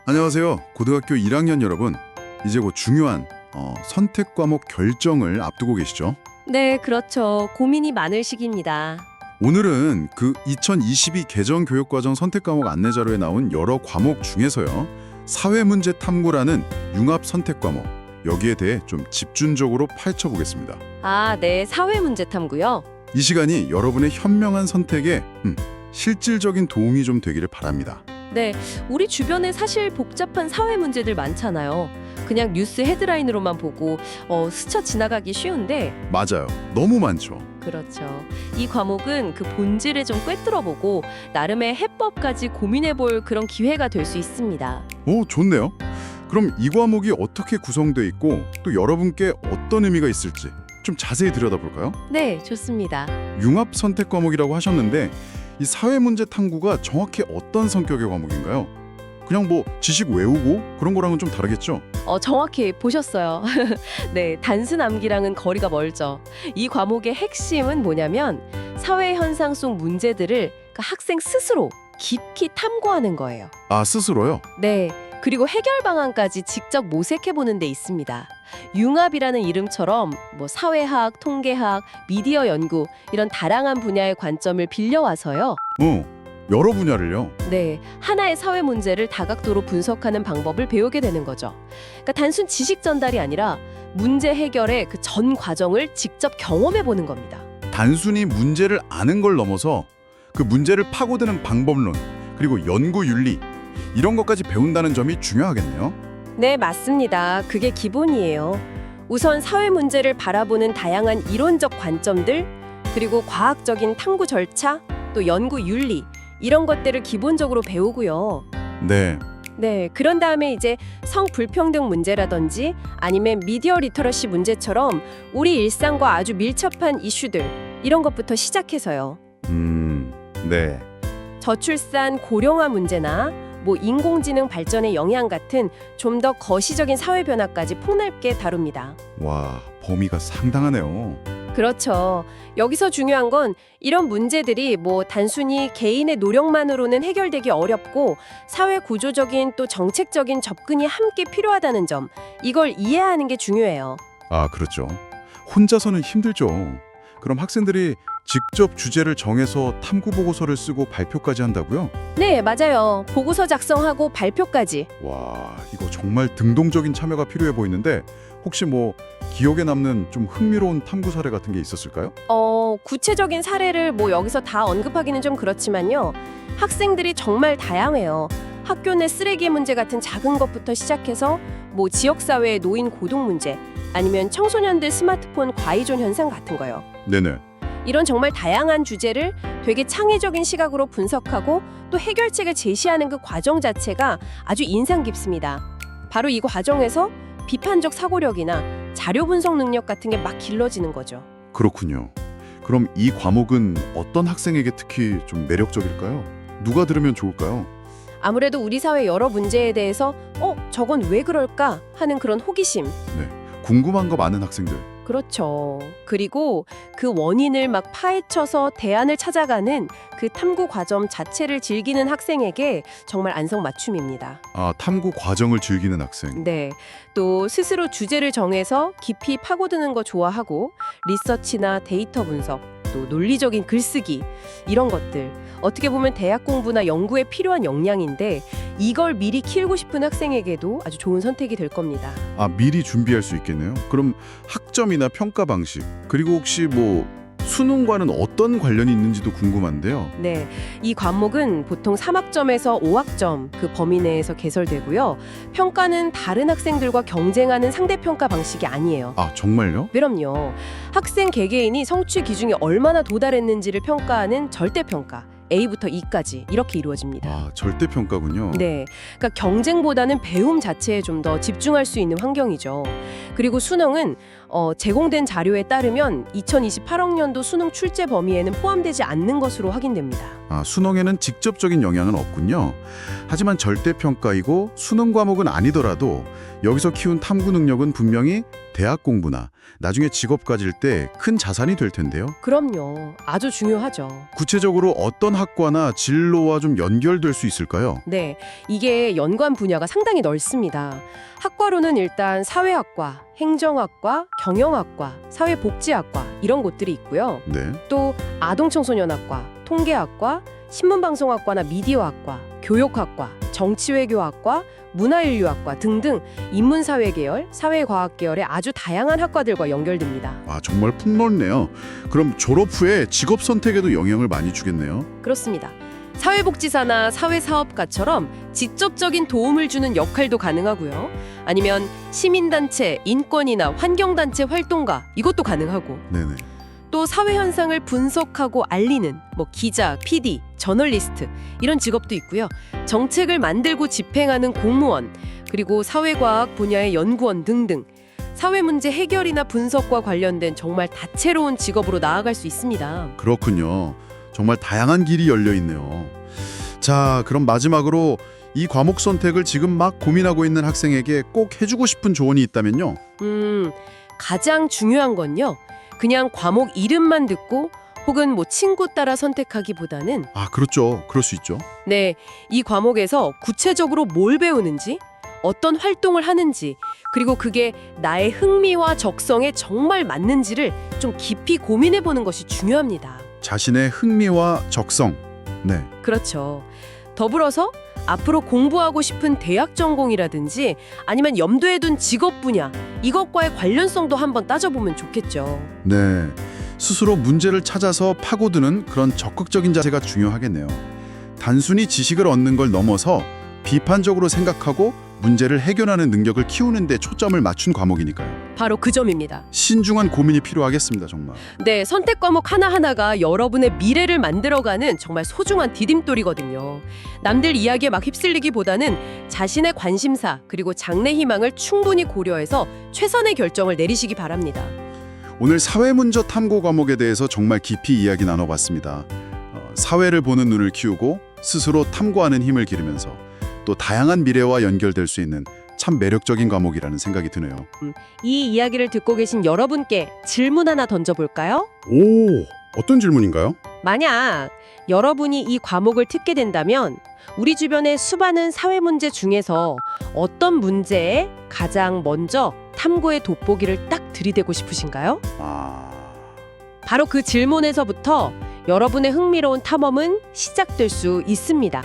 안녕하세요. 고등학교 1학년 여러분. 이제 곧 중요한 선택 과목 결정을 앞두고 계시죠? 네, 그렇죠. 고민이 많을 시기입니다. 오늘은 그 2022 개정교육과정 선택 과목 안내자료에 나온 여러 과목 중에서요. 사회문제 탐구라는 융합 선택 과목, 여기에 대해 좀 집중적으로 파헤쳐 보겠습니다. 아, 네, 사회문제 탐구요. 이 시간이 여러분의 현명한 선택에 실질적인 도움이 좀 되기를 바랍니다. 네, 우리 주변에 사실 복잡한 사회 문제들 많잖아요. 그냥 뉴스 헤드라인으로만 보고 스쳐 지나가기 쉬운데 맞아요. 너무 많죠. 그렇죠. 이 과목은 그 본질을 좀 꿰뚫어보고 나름의 해법까지 고민해볼 그런 기회가 될 수 있습니다. 오, 좋네요. 그럼 이 과목이 어떻게 구성되어 있고 또 여러분께 어떤 의미가 있을지 좀 자세히 들여다볼까요? 네, 좋습니다. 융합 선택 과목이라고 하셨는데 이 사회문제 탐구가 정확히 어떤 성격의 과목인가요? 그냥 뭐 지식 외우고 그런 거랑은 좀 다르겠죠? 정확히 보셨어요. 네, 단순 암기랑은 거리가 멀죠. 이 과목의 핵심은 뭐냐면 사회 현상 속 문제들을 그 학생 스스로 깊이 탐구하는 거예요. 아, 스스로요? 네, 그리고 해결 방안까지 직접 모색해보는 데 있습니다. 융합이라는 이름처럼 뭐 사회학, 통계학, 미디어 연구 이런 다양한 분야의 관점을 빌려와서요. 여러 분야를요? 네, 하나의 사회 문제를 다각도로 분석하는 방법을 배우게 되는 거죠. 그러니까 단순 지식 전달이 아니라 문제 해결의 그 전 과정을 직접 경험해보는 겁니다. 단순히 문제를 아는 걸 넘어서 그 문제를 파고드는 방법론, 그리고 연구 윤리 이런 것까지 배운다는 점이 중요하겠네요. 네, 맞습니다. 그게 기본이에요. 우선 사회 문제를 바라보는 다양한 이론적 관점들, 그리고 과학적인 탐구 절차, 또 연구 윤리, 이런 것들을 기본적으로 배우고요. 네, 네, 그런 다음에 이제 성불평등 문제라든지 아니면 미디어 리터러시 문제처럼 우리 일상과 아주 밀접한 이슈들, 이런 것부터 시작해서요. 네. 저출산 고령화 문제나 뭐 인공지능 발전의 영향 같은 좀 더 거시적인 사회 변화까지 폭넓게 다룹니다. 와, 범위가 상당하네요. 그렇죠. 여기서 중요한 건 이런 문제들이 뭐 단순히 개인의 노력만으로는 해결되기 어렵고 사회 구조적인 또 정책적인 접근이 함께 필요하다는 점, 이걸 이해하는 게 중요해요. 아, 그렇죠. 혼자서는 힘들죠. 그럼 학생들이 직접 주제를 정해서 탐구 보고서를 쓰고 발표까지 한다고요? 네, 맞아요. 보고서 작성하고 발표까지. 와, 이거 정말 등동적인 참여가 필요해 보이는데 혹시 뭐 기억에 남는 좀 흥미로운 탐구 사례 같은 게 있었을까요? 구체적인 사례를 뭐 여기서 다 언급하기는 좀 그렇지만요. 학생들이 정말 다양해요. 학교 내 쓰레기 문제 같은 작은 것부터 시작해서 뭐 지역사회의 노인 고동 문제, 아니면 청소년들 스마트폰 과의존 현상 같은 거요. 네네. 이런 정말 다양한 주제를 되게 창의적인 시각으로 분석하고 또 해결책을 제시하는 그 과정 자체가 아주 인상 깊습니다. 바로 이 과정에서 비판적 사고력이나 자료 분석 능력 같은 게 막 길러지는 거죠. 그렇군요. 그럼 이 과목은 어떤 학생에게 특히 좀 매력적일까요? 누가 들으면 좋을까요? 아무래도 우리 사회 여러 문제에 대해서 저건 왜 그럴까 하는 그런 호기심. 네. 궁금한 거 많은 학생들. 그렇죠. 그리고 그 원인을 막 파헤쳐서 대안을 찾아가는 그 탐구 과정 자체를 즐기는 학생에게 정말 안성맞춤입니다. 아, 탐구 과정을 즐기는 학생. 네. 또 스스로 주제를 정해서 깊이 파고드는 거 좋아하고 리서치나 데이터 분석, 또 논리적인 글쓰기 이런 것들 어떻게 보면 대학 공부나 연구에 필요한 역량인데 이걸 미리 키우고 싶은 학생에게도 아주 좋은 선택이 될 겁니다. 아, 미리 준비할 수 있겠네요. 그럼 학점이나 평가 방식, 그리고 혹시 뭐 수능과는 어떤 관련이 있는지도 궁금한데요. 네, 이 과목은 보통 3학점에서 5학점 그 범위 내에서 개설되고요. 평가는 다른 학생들과 경쟁하는 상대평가 방식이 아니에요. 아, 정말요? 그럼요. 학생 개개인이 성취 기준이 얼마나 도달했는지를 평가하는 절대평가, A부터 E까지 이렇게 이루어집니다. 아, 절대평가군요. 네, 그러니까 경쟁보다는 배움 자체에 좀 더 집중할 수 있는 환경이죠. 그리고 수능은 제공된 자료에 따르면 2028학년도 수능 출제 범위에는 포함되지 않는 것으로 확인됩니다. 수능에는 직접적인 영향은 없군요. 하지만 절대평가이고 수능 과목은 아니더라도 여기서 키운 탐구 능력은 분명히 대학 공부나 나중에 직업 가질 때 큰 자산이 될 텐데요. 그럼요. 아주 중요하죠. 구체적으로 어떤 학과나 진로와 좀 연결될 수 있을까요? 네, 이게 연관 분야가 상당히 넓습니다. 학과로는 일단 사회학과, 행정학과, 경영학과, 사회복지학과 이런 곳들이 있고요. 네. 또 아동청소년학과, 통계학과, 신문방송학과나 미디어학과, 교육학과, 정치외교학과, 문화인류학과 등등 인문사회 계열, 사회과학 계열의 아주 다양한 학과들과 연결됩니다. 정말 폭넓네요. 그럼 졸업 후에 직업 선택에도 영향을 많이 주겠네요. 그렇습니다. 사회복지사나 사회사업가처럼 직접적인 도움을 주는 역할도 가능하고요. 아니면 시민단체, 인권이나 환경단체 활동가 이것도 가능하고 네네. 또 사회 현상을 분석하고 알리는 기자, PD, 저널리스트 이런 직업도 있고요. 정책을 만들고 집행하는 공무원, 그리고 사회과학 분야의 연구원 등등 사회 문제 해결이나 분석과 관련된 정말 다채로운 직업으로 나아갈 수 있습니다. 그렇군요. 정말 다양한 길이 열려 있네요. 자, 그럼 마지막으로 이 과목 선택을 지금 막 고민하고 있는 학생에게 꼭 해주고 싶은 조언이 있다면요. 가장 중요한 건요. 그냥 과목 이름만 듣고 혹은 친구 따라 선택하기보다는 그렇죠. 그럴 수 있죠. 네, 이 과목에서 구체적으로 뭘 배우는지, 어떤 활동을 하는지, 그리고 그게 나의 흥미와 적성에 정말 맞는지를 좀 깊이 고민해보는 것이 중요합니다. 자신의 흥미와 적성. 네. 그렇죠. 더불어서 앞으로 공부하고 싶은 대학 전공이라든지 아니면 염두에 둔 직업 분야, 이것과의 관련성도 한번 따져보면 좋겠죠. 네. 스스로 문제를 찾아서 파고드는 그런 적극적인 자세가 중요하겠네요. 단순히 지식을 얻는 걸 넘어서 비판적으로 생각하고 문제를 해결하는 능력을 키우는 데 초점을 맞춘 과목이니까요. 바로 그 점입니다. 신중한 고민이 필요하겠습니다, 정말. 네, 선택 과목 하나하나가 여러분의 미래를 만들어가는 정말 소중한 디딤돌이거든요. 남들 이야기에 막 휩쓸리기보다는 자신의 관심사 그리고 장래 희망을 충분히 고려해서 최선의 결정을 내리시기 바랍니다. 오늘 사회문제 탐구 과목에 대해서 정말 깊이 이야기 나눠봤습니다. 사회를 보는 눈을 키우고 스스로 탐구하는 힘을 기르면서 또 다양한 미래와 연결될 수 있는 참 매력적인 과목이라는 생각이 드네요. 이 이야기를 듣고 계신 여러분께 질문 하나 던져볼까요? 오, 어떤 질문인가요? 만약 여러분이 이 과목을 듣게 된다면 우리 주변의 수많은 사회 문제 중에서 어떤 문제에 가장 먼저 탐구의 돋보기를 딱 들이대고 싶으신가요? 바로 그 질문에서부터 여러분의 흥미로운 탐험은 시작될 수 있습니다.